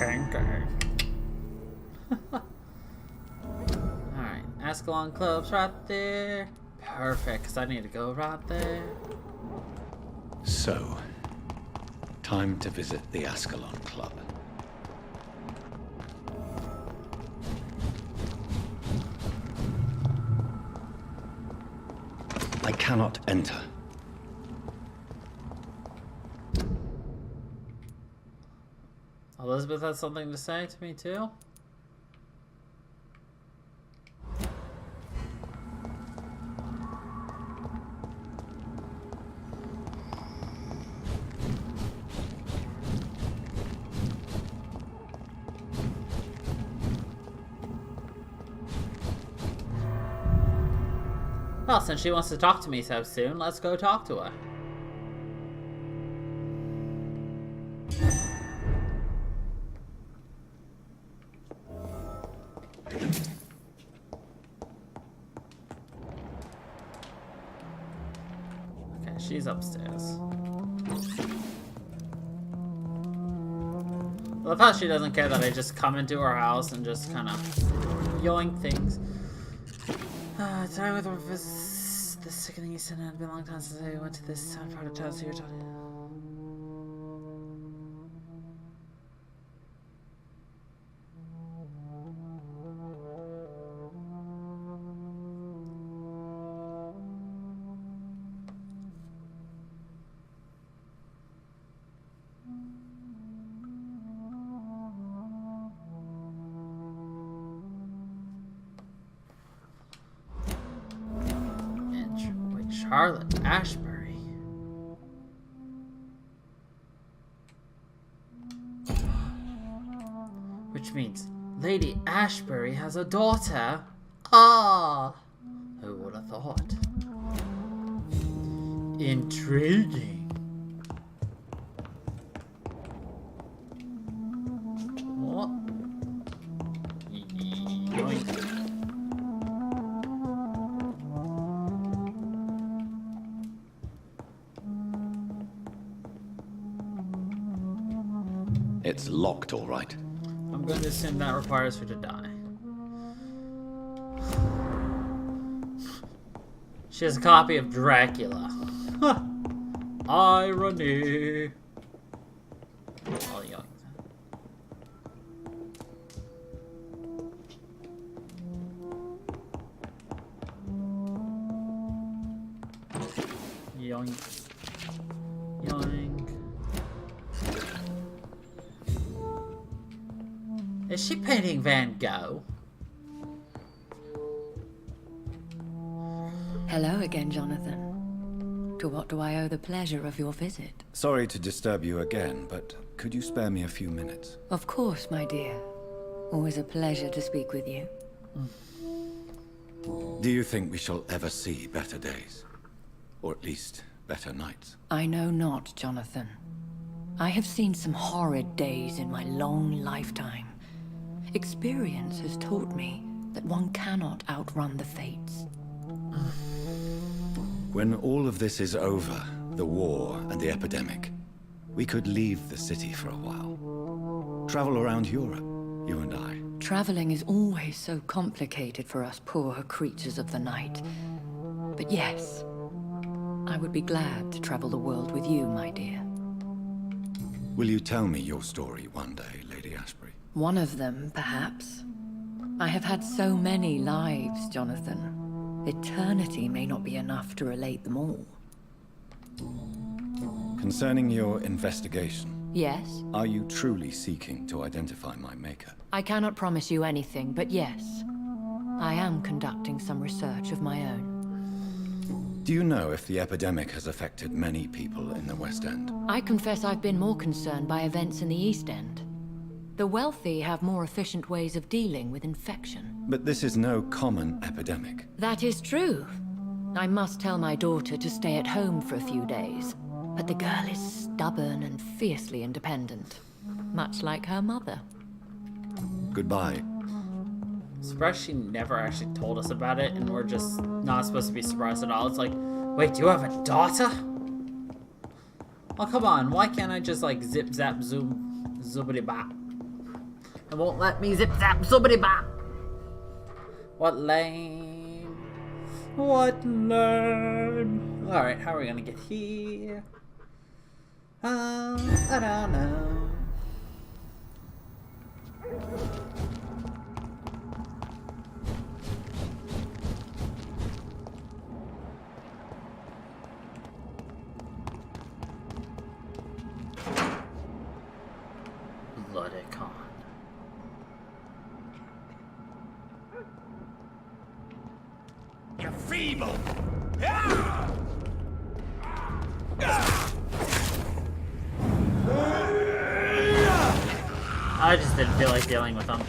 Kanker. Alright, Ascalon Club's right there. Perfect, because I need to go right there. So, time to visit the Ascalon Club. I cannot enter. Elizabeth has something to say to me too? Well, since she wants to talk to me so soon, let's go talk to her. Okay, she's upstairs. I love how she doesn't care that I just come into her house and just kind of yoink things. Sorry with the sickening you said. It had been a long time since I went to this part of town, so you're talking. Charlotte Ashbury. Which means Lady Ashbury has a daughter. Ah, who would have thought? Intriguing. What? Yoink. It's locked, all right. I'm going to assume that requires her to die. She has a copy of Dracula. Irony. Oh, young. Yoink. Yoink. Is she painting Van Gogh? Hello again, Jonathan. To what do I owe the pleasure of your visit? Sorry to disturb you again, but could you spare me a few minutes? Of course, my dear. Always a pleasure to speak with you. Do you think we shall ever see better days? Or at least, better nights? I know not, Jonathan. I have seen some horrid days in my long lifetime. Experience has taught me that one cannot outrun the fates. When all of this is over, the war and the epidemic, we could leave the city for a while. Travel around Europe, you and I. Traveling is always so complicated for us poor creatures of the night. But yes, I would be glad to travel the world with you, my dear. Will you tell me your story one day, Lady Ashbury? One of them, perhaps. I have had so many lives, Jonathan. Eternity may not be enough to relate them all. Concerning your investigation, Yes? are you truly seeking to identify my maker? I cannot promise you anything, but yes. I am conducting some research of my own. Do you know if the epidemic has affected many people in the West End? I confess I've been more concerned by events in the East End. The wealthy have more efficient ways of dealing with infection. But this is no common epidemic. That is true. I must tell my daughter to stay at home for a few days. But the girl is stubborn and fiercely independent. Much like her mother. Goodbye. Surprised she never actually told us about it, and we're just not supposed to be surprised at all. It's like, wait, do you have a daughter? Oh, come on. Why can't I just, like, zip, zap, zoom, zoobity bop? It won't let me zip zap somebody back. What lame. What lame. Alright, how are we gonna get here? I don't know. Bloodicon. You're feeble! I just didn't feel like dealing with them.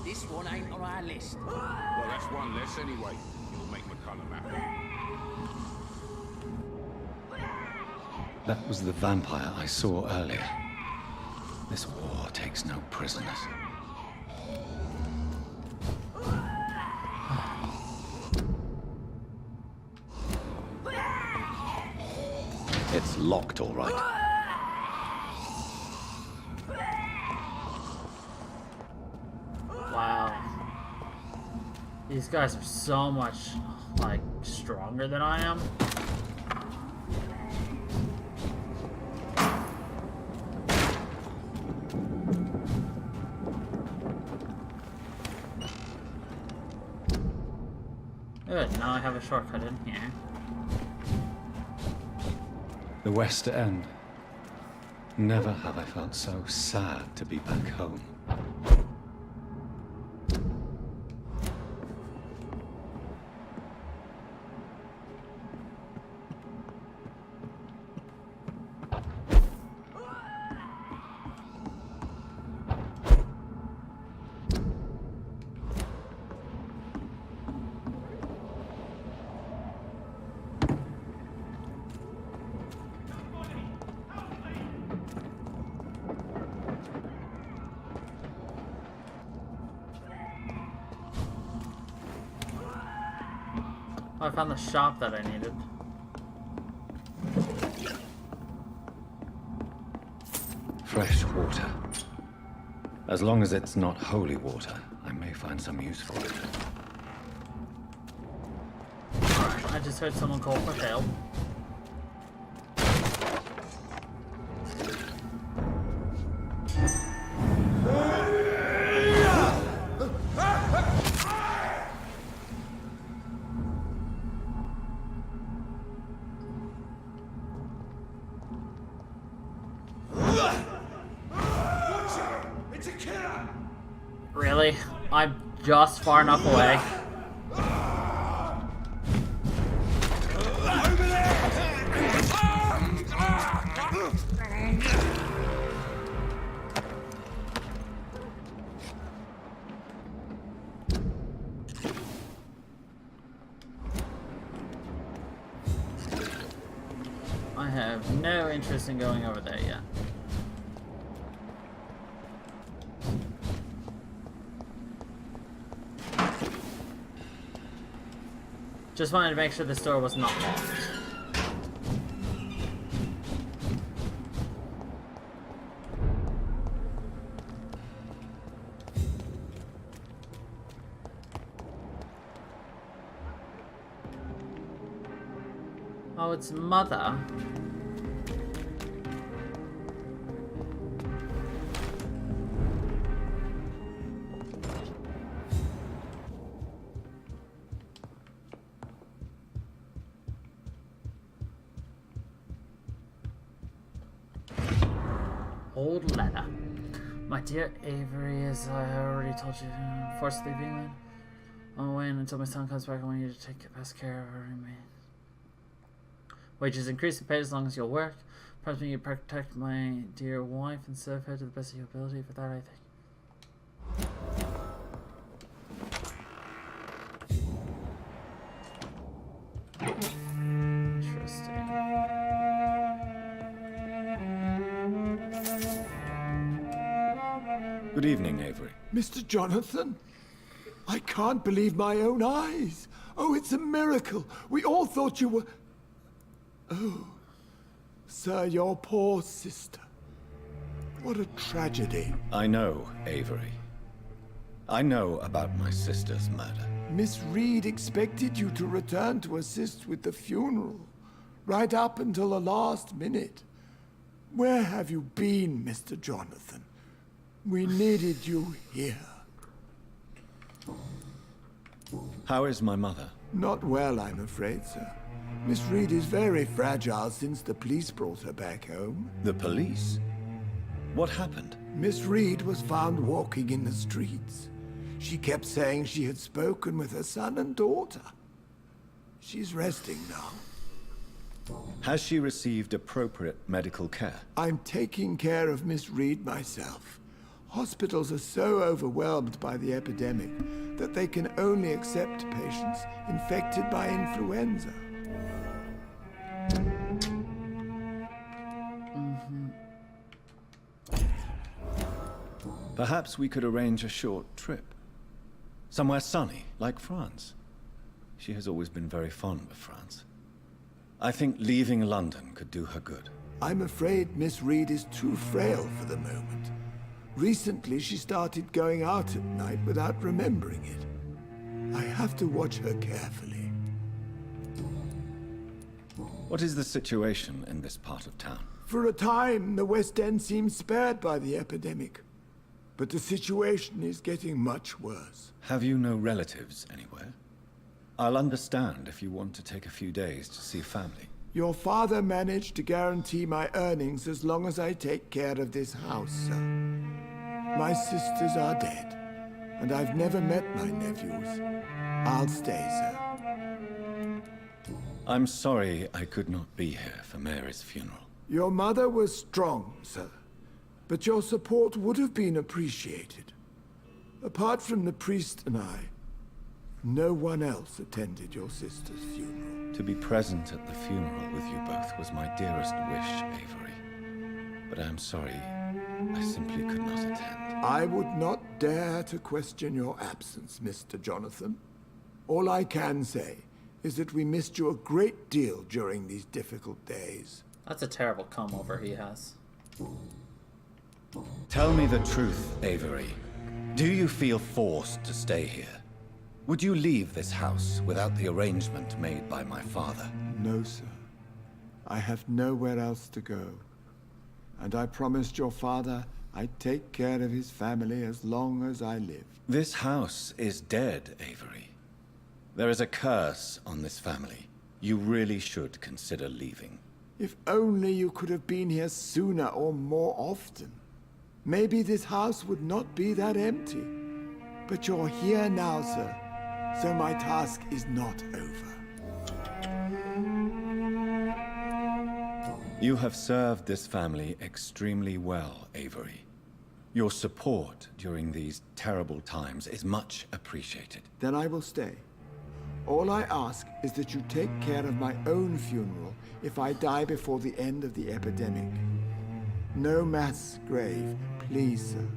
This one ain't on our list. Well, that's one less anyway. You'll make McCullum happy. That was the vampire I saw earlier. This war takes no prisoners. It's locked, all right. Wow. These guys are so much, like, stronger than I am. Good, now I have a shortcut in here. The West End. Never have I felt so sad to be back home. Oh, I found the shop that I needed. Fresh water. As long as it's not holy water, I may find some use for it. I just heard someone call for help. Really? I'm just far enough away. I have no interest in going over there yet. Just wanted to make sure this door was not locked. Oh, it's Mother. Old letter. My dear Avery, as I already told you, forced to leave England. On my way, and until my son comes back, I want you to take best care of her remains. Wages increase in pay as long as you'll work. Promise me you protect my dear wife and serve her to the best of your ability. For that, I think. Interesting. Good evening, Avery. Mr. Jonathan? I can't believe my own eyes. Oh, it's a miracle. We all thought you were... Oh, sir, your poor sister. What a tragedy. I know, Avery. I know about my sister's murder. Miss Reed expected you to return to assist with the funeral, right up until the last minute. Where have you been, Mr. Jonathan? We needed you here. How is my mother? Not well, I'm afraid, sir. Miss Reed is very fragile since the police brought her back home. The police? What happened? Miss Reed was found walking in the streets. She kept saying she had spoken with her son and daughter. She's resting now. Has she received appropriate medical care? I'm taking care of Miss Reed myself. Hospitals are so overwhelmed by the epidemic that they can only accept patients infected by influenza. Perhaps we could arrange a short trip. Somewhere sunny, like France. She has always been very fond of France. I think leaving London could do her good. I'm afraid Miss Reed is too frail for the moment. Recently, she started going out at night without remembering it. I have to watch her carefully. What is the situation in this part of town? For a time, the West End seemed spared by the epidemic. But the situation is getting much worse. Have you no relatives anywhere? I'll understand if you want to take a few days to see family. Your father managed to guarantee my earnings as long as I take care of this house, sir. My sisters are dead, and I've never met my nephews. I'll stay, sir. I'm sorry I could not be here for Mary's funeral. Your mother was strong, sir, but your support would have been appreciated. Apart from the priest and I, no one else attended your sister's funeral. To be present at the funeral with you both was my dearest wish, Avery. But I'm sorry, I simply could not attend. I would not dare to question your absence, Mr. Jonathan. All I can say is that we missed you a great deal during these difficult days. That's a terrible comb-over he has. Tell me the truth, Avery. Do you feel forced to stay here? Would you leave this house without the arrangement made by my father? No, sir. I have nowhere else to go. And I promised your father I'd take care of his family as long as I live. This house is dead, Avery. There is a curse on this family. You really should consider leaving. If only you could have been here sooner or more often. Maybe this house would not be that empty. But you're here now, sir. So my task is not over. You have served this family extremely well, Avery. Your support during these terrible times is much appreciated. Then I will stay. All I ask is that you take care of my own funeral if I die before the end of the epidemic. No mass grave, please, sir.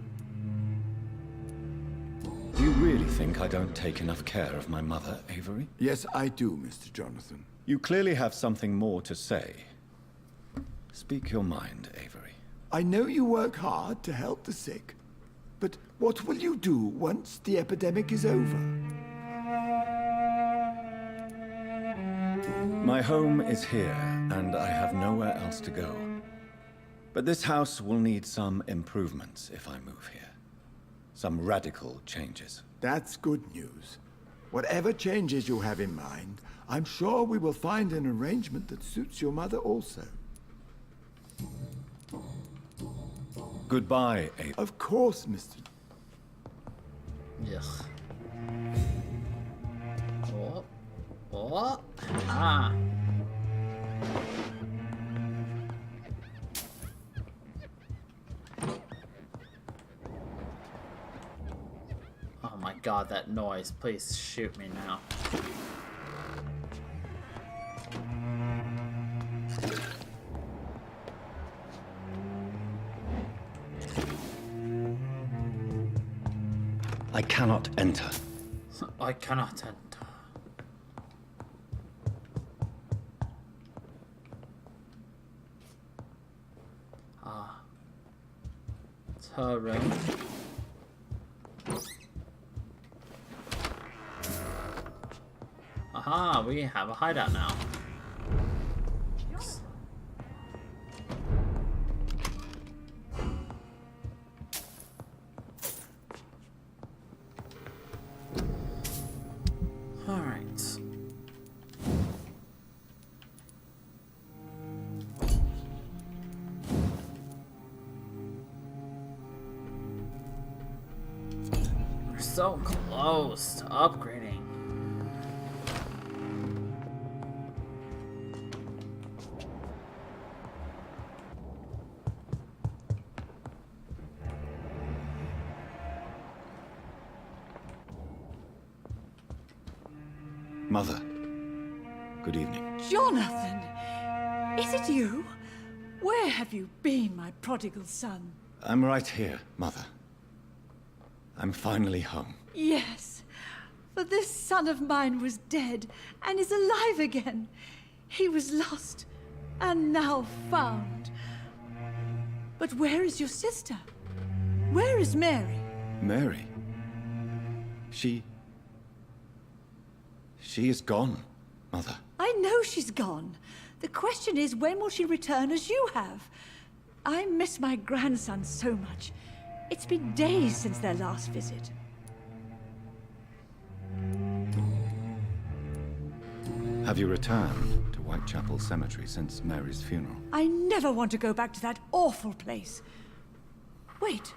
Do you really think I don't take enough care of my mother, Avery? Yes, I do, Mr. Jonathan. You clearly have something more to say. Speak your mind, Avery. I know you work hard to help the sick, but what will you do once the epidemic is over? My home is here, and I have nowhere else to go. But this house will need some improvements if I move here. Some radical changes. That's good news. Whatever changes you have in mind, I'm sure we will find an arrangement that suits your mother also. Goodbye, Abe. Of course, Mr. Ugh. Oh. Oh. Ah. Oh my god, that noise. Please shoot me now. I cannot enter. I cannot enter. Ah. It's her room. Aha, we have a hideout now. Alright. We're so close to upgrading. Mother, good evening. Jonathan! Is it you? Where have you been, my prodigal son? I'm right here, Mother. I'm finally home. Yes, for this son of mine was dead and is alive again. He was lost and now found. But where is your sister? Where is Mary? Mary? She is gone, Mother. I know she's gone. The question is, when will she return as you have? I miss my grandson so much. It's been days since their last visit. Have you returned to Whitechapel Cemetery since Mary's funeral? I never want to go back to that awful place. Wait.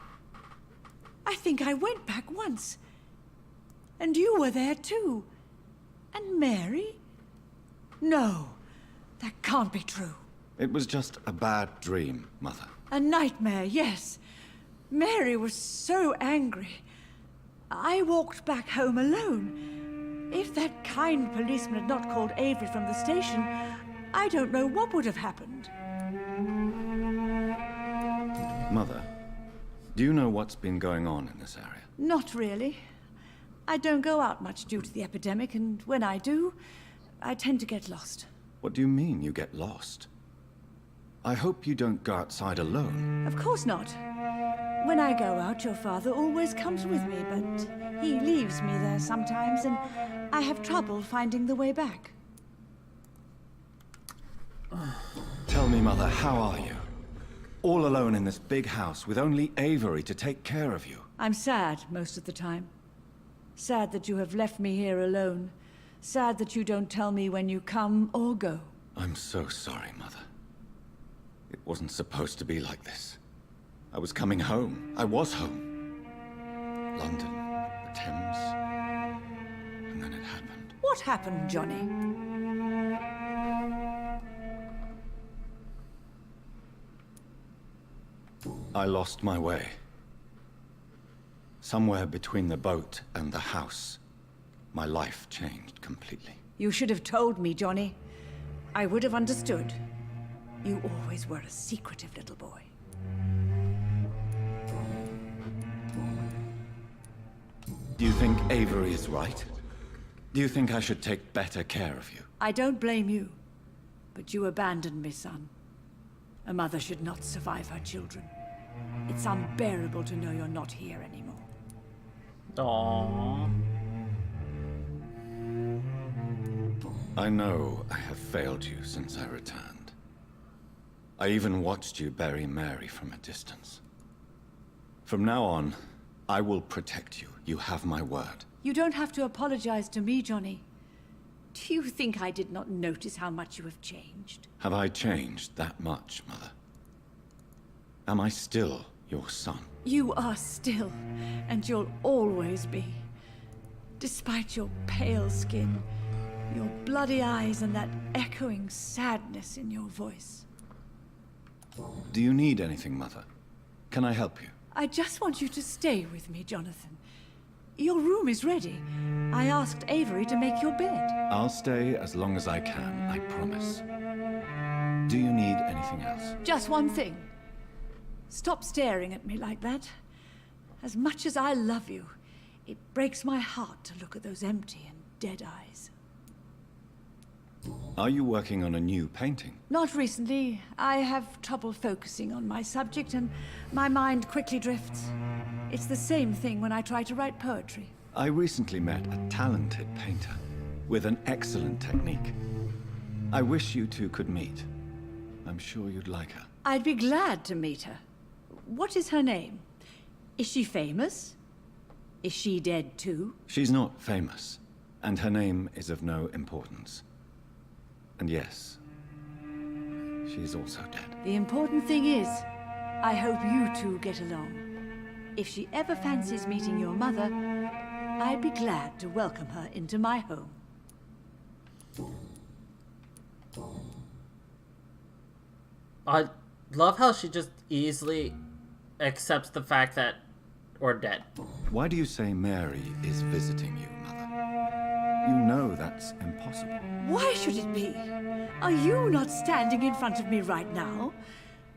I think I went back once. And you were there too. And Mary? No, that can't be true. It was just a bad dream, Mother. A nightmare, yes. Mary was so angry. I walked back home alone. If that kind policeman had not called Avery from the station, I don't know what would have happened. Mother, do you know what's been going on in this area? Not really. I don't go out much due to the epidemic, and when I do, I tend to get lost. What do you mean you get lost? I hope you don't go outside alone. Of course not. When I go out, your father always comes with me, but he leaves me there sometimes, and I have trouble finding the way back. Tell me, Mother, how are you? All alone in this big house with only Avery to take care of you. I'm sad most of the time. Sad that you have left me here alone. Sad that you don't tell me when you come or go. I'm so sorry, Mother. It wasn't supposed to be like this. I was coming home. I was home. London, the Thames, and then it happened. What happened, Johnny? I lost my way. Somewhere between the boat and the house, my life changed completely. You should have told me, Johnny. I would have understood. You always were a secretive little boy. Do you think Avery is right? Do you think I should take better care of you? I don't blame you. But you abandoned me, son. A mother should not survive her children. It's unbearable to know you're not here anymore. Aww. I know I have failed you since I returned. I even watched you bury Mary from a distance. From now on, I will protect you. You have my word. You don't have to apologize to me, Johnny. Do you think I did not notice how much you have changed? Have I changed that much, Mother? Am I still your son? You are still, and you'll always be. Despite your pale skin, your bloody eyes, and that echoing sadness in your voice. Do you need anything, Mother? Can I help you? I just want you to stay with me, Jonathan. Your room is ready. I asked Avery to make your bed. I'll stay as long as I can, I promise. Do you need anything else? Just one thing. Stop staring at me like that. As much as I love you, it breaks my heart to look at those empty and dead eyes. Are you working on a new painting? Not recently. I have trouble focusing on my subject and my mind quickly drifts. It's the same thing when I try to write poetry. I recently met a talented painter with an excellent technique. I wish you two could meet. I'm sure you'd like her. I'd be glad to meet her. What is her name? Is she famous? Is she dead too? She's not famous, and her name is of no importance. And yes, she's also dead. The important thing is, I hope you two get along. If she ever fancies meeting your mother, I'd be glad to welcome her into my home. I love how she just easily accepts the fact that we're dead. Why do you say Mary is visiting you, Mother? You know that's impossible. Why should it be? Are you not standing in front of me right now?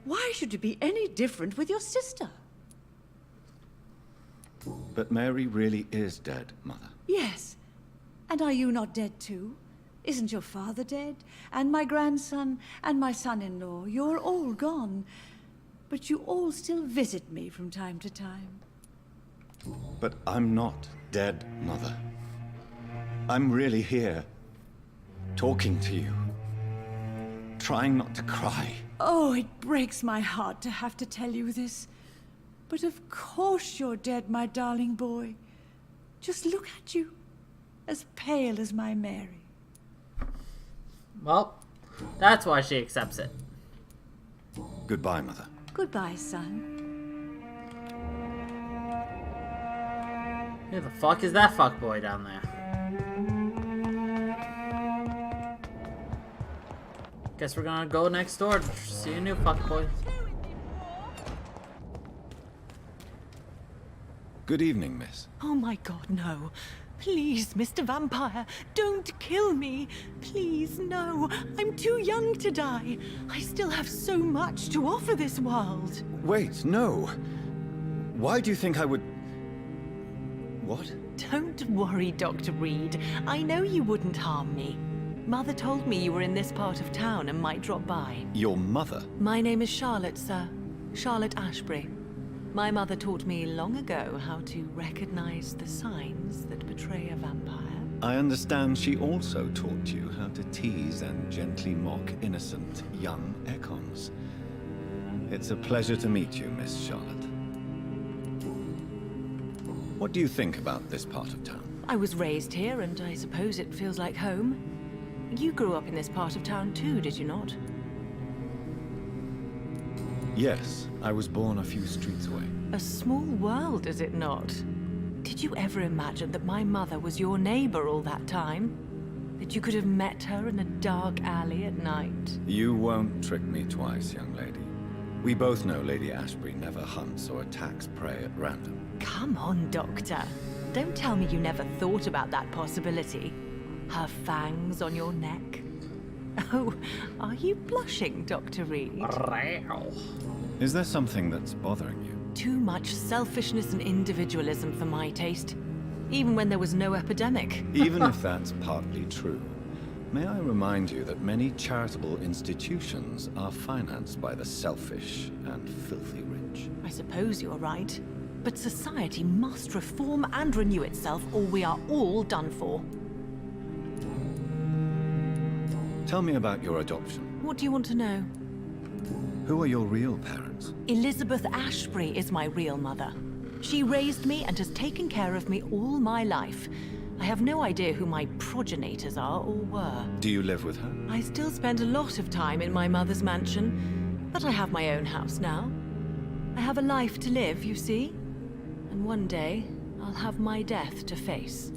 Why should it be any different with your sister? But Mary really is dead, Mother. Yes. And are you not dead too? Isn't your father dead? And my grandson? And my son-in-law? You're all gone. But you all still visit me from time to time. But I'm not dead, Mother. I'm really here, talking to you, trying not to cry. Oh, it breaks my heart to have to tell you this. But of course you're dead, my darling boy. Just look at you, as pale as my Mary. Well, that's why she accepts it. Goodbye, Mother. Goodbye, son. Who the fuck is that fuckboy down there? Guess we're gonna go next door to see a new fuckboy. Good evening, miss. Oh my god, no. Please, Mr. Vampire, don't kill me. Please, no. I'm too young to die. I still have so much to offer this world. Wait, no. Why do you think I would... What? Don't worry, Dr. Reed. I know you wouldn't harm me. Mother told me you were in this part of town and might drop by. Your mother? My name is Charlotte, sir. Charlotte Ashbury. My mother taught me long ago how to recognize the signs that betray a vampire. I understand she also taught you how to tease and gently mock innocent young Ekons. It's a pleasure to meet you, Miss Charlotte. What do you think about this part of town? I was raised here, and I suppose it feels like home. You grew up in this part of town too, did you not? Yes, I was born a few streets away. A small world, is it not? Did you ever imagine that my mother was your neighbor all that time? That you could have met her in a dark alley at night? You won't trick me twice, young lady. We both know Lady Ashbury never hunts or attacks prey at random. Come on, Doctor. Don't tell me you never thought about that possibility. Her fangs on your neck. Oh, are you blushing, Dr. Reed? Is there something that's bothering you? Too much selfishness and individualism for my taste. Even when there was no epidemic. Even if that's partly true, may I remind you that many charitable institutions are financed by the selfish and filthy rich. I suppose you're right. But society must reform and renew itself, or we are all done for. Tell me about your adoption. What do you want to know? Who are your real parents? Elizabeth Ashbury is my real mother. She raised me and has taken care of me all my life. I have no idea who my progenitors are or were. Do you live with her? I still spend a lot of time in my mother's mansion, but I have my own house now. I have a life to live, you see? And one day, I'll have my death to face.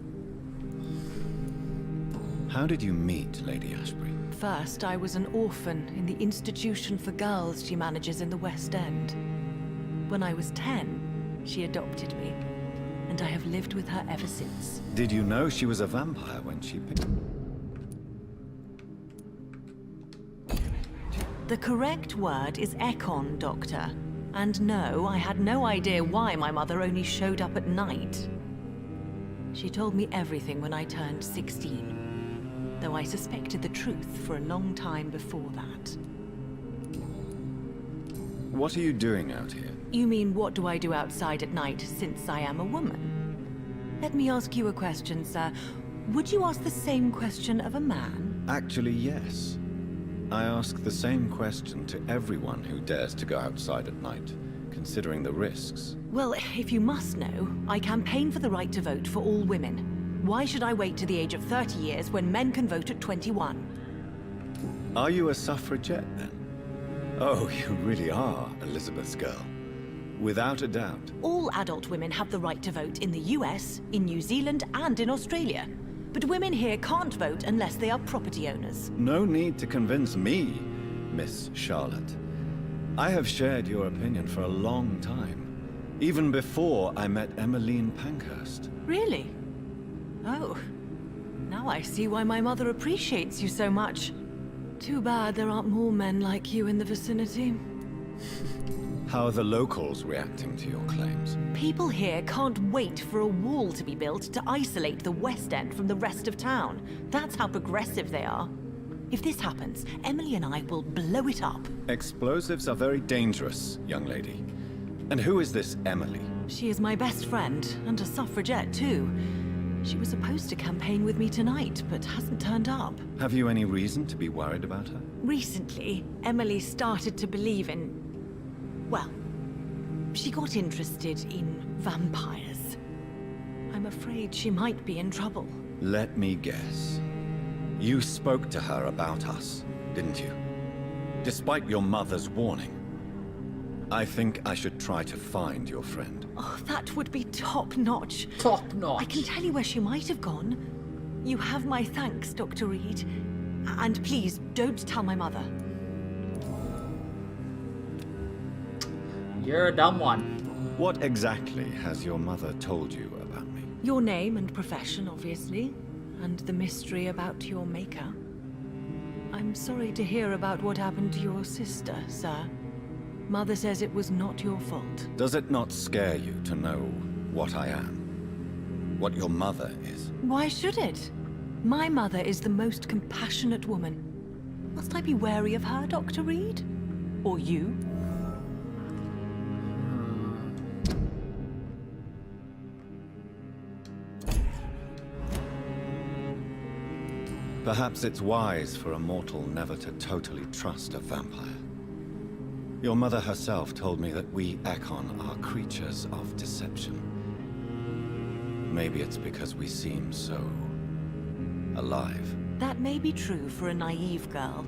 How did you meet Lady Ashbury? First, I was an orphan in the institution for girls she manages in the West End. When I was 10, she adopted me, and I have lived with her ever since. Did you know she was a vampire when she picked... The correct word is Ekon, Doctor. And no, I had no idea why my mother only showed up at night. She told me everything when I turned 16, though I suspected the truth for a long time before that. What are you doing out here? You mean, what do I do outside at night since I am a woman? Let me ask you a question, sir. Would you ask the same question of a man? Actually, yes. I ask the same question to everyone who dares to go outside at night, considering the risks. Well, if you must know, I campaign for the right to vote for all women. Why should I wait to the age of 30 years when men can vote at 21? Are you a suffragette, then? Oh, you really are Elizabeth's girl. Without a doubt. All adult women have the right to vote in the US, in New Zealand, and in Australia. But women here can't vote unless they are property owners. No need to convince me, Miss Charlotte. I have shared your opinion for a long time. Even before I met Emmeline Pankhurst. Really? Oh. Now I see why my mother appreciates you so much. Too bad there aren't more men like you in the vicinity. How are the locals reacting to your claims? People here can't wait for a wall to be built to isolate the West End from the rest of town. That's how progressive they are. If this happens, Emily and I will blow it up. Explosives are very dangerous, young lady. And who is this Emily? She is my best friend, and a suffragette too. She was supposed to campaign with me tonight, but hasn't turned up. Have you any reason to be worried about her? Recently, Emily started to believe in... well, she got interested in vampires. I'm afraid she might be in trouble. Let me guess. You spoke to her about us, didn't you? Despite your mother's warning. I think I should try to find your friend. Oh, that would be top-notch. Top-notch. I can tell you where she might have gone. You have my thanks, Dr. Reed. And please, don't tell my mother. You're a dumb one. What exactly has your mother told you about me? Your name and profession, obviously. And the mystery about your maker. I'm sorry to hear about what happened to your sister, sir. Mother says it was not your fault. Does it not scare you to know what I am? What your mother is? Why should it? My mother is the most compassionate woman. Must I be wary of her, Dr. Reed? Or you? Perhaps it's wise for a mortal never to totally trust a vampire. Your mother herself told me that we Ekon are creatures of deception. Maybe it's because we seem so... alive. That may be true for a naive girl,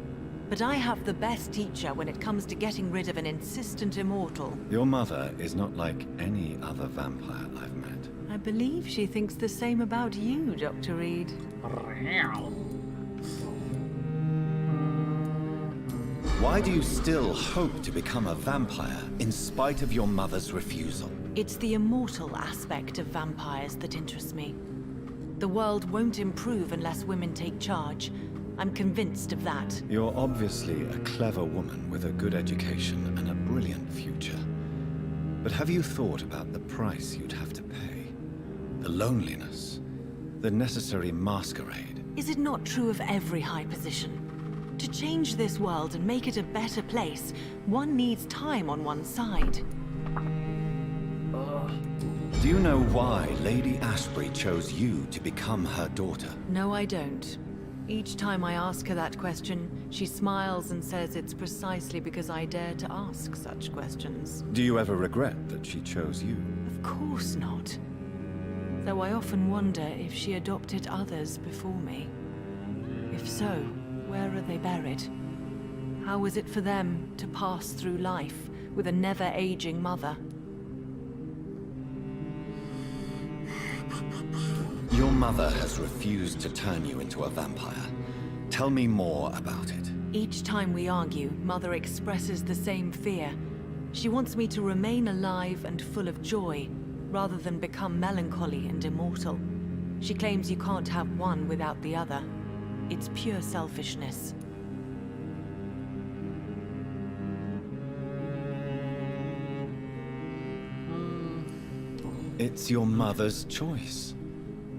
but I have the best teacher when it comes to getting rid of an insistent immortal. Your mother is not like any other vampire I've met. I believe she thinks the same about you, Dr. Reed. Why do you still hope to become a vampire in spite of your mother's refusal? It's the immortal aspect of vampires that interests me. The world won't improve unless women take charge. I'm convinced of that. You're obviously a clever woman with a good education and a brilliant future. But have you thought about the price you'd have to pay? The loneliness, the necessary masquerade. Is it not true of every high position? To change this world and make it a better place, one needs time on one's side. Do you know why Lady Ashbury chose you to become her daughter? No, I don't. Each time I ask her that question, she smiles and says it's precisely because I dare to ask such questions. Do you ever regret that she chose you? Of course not. Though I often wonder if she adopted others before me. If so, where are they buried? How was it for them to pass through life with a never-aging mother? Your mother has refused to turn you into a vampire. Tell me more about it. Each time we argue, Mother expresses the same fear. She wants me to remain alive and full of joy, rather than become melancholy and immortal. She claims you can't have one without the other. It's pure selfishness. It's your mother's choice.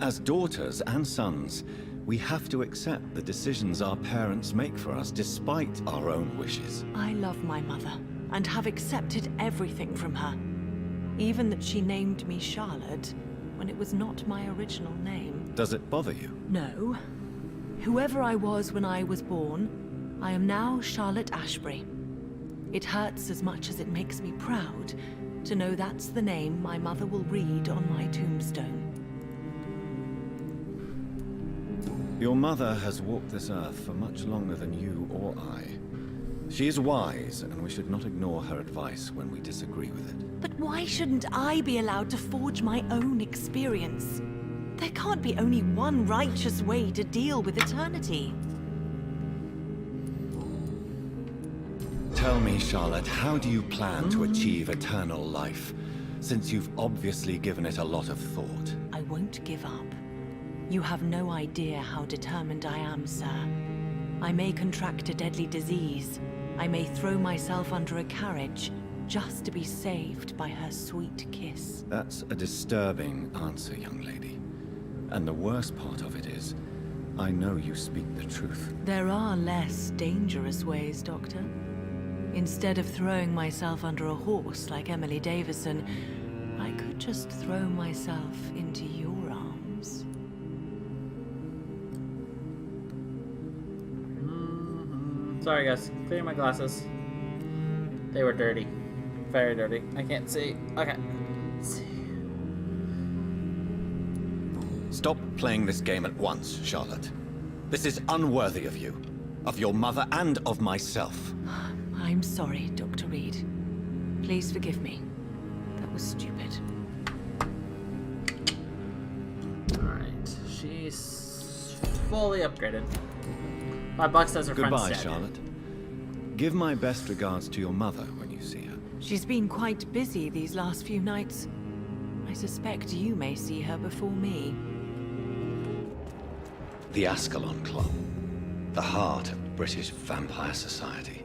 As daughters and sons, we have to accept the decisions our parents make for us despite our own wishes. I love my mother, and have accepted everything from her. Even that she named me Charlotte, when it was not my original name. Does it bother you? No. Whoever I was when I was born, I am now Charlotte Ashbury. It hurts as much as it makes me proud to know that's the name my mother will read on my tombstone. Your mother has walked this earth for much longer than you or I. She is wise, and we should not ignore her advice when we disagree with it. But why shouldn't I be allowed to forge my own experience? There can't be only one righteous way to deal with eternity. Tell me, Charlotte, how do you plan to achieve eternal life, since you've obviously given it a lot of thought? I won't give up. You have no idea how determined I am, sir. I may contract a deadly disease. I may throw myself under a carriage, just to be saved by her sweet kiss. That's a disturbing answer, young lady. And the worst part of it is, I know you speak the truth. There are less dangerous ways, Doctor. Instead of throwing myself under a horse like Emily Davison, I could just throw myself into your arms. Sorry guys, clearing my glasses. They were dirty. Very dirty. I can't see. Okay. Let's see. Stop playing this game at once, Charlotte. This is unworthy of you, of your mother, and of myself. I'm sorry, Dr. Reed. Please forgive me. That was stupid. Alright. She's fully upgraded. $5 says her friend's Goodbye, dead. Charlotte. Give my best regards to your mother when you see her. She's been quite busy these last few nights. I suspect you may see her before me. The Ascalon Club. The heart of British vampire society.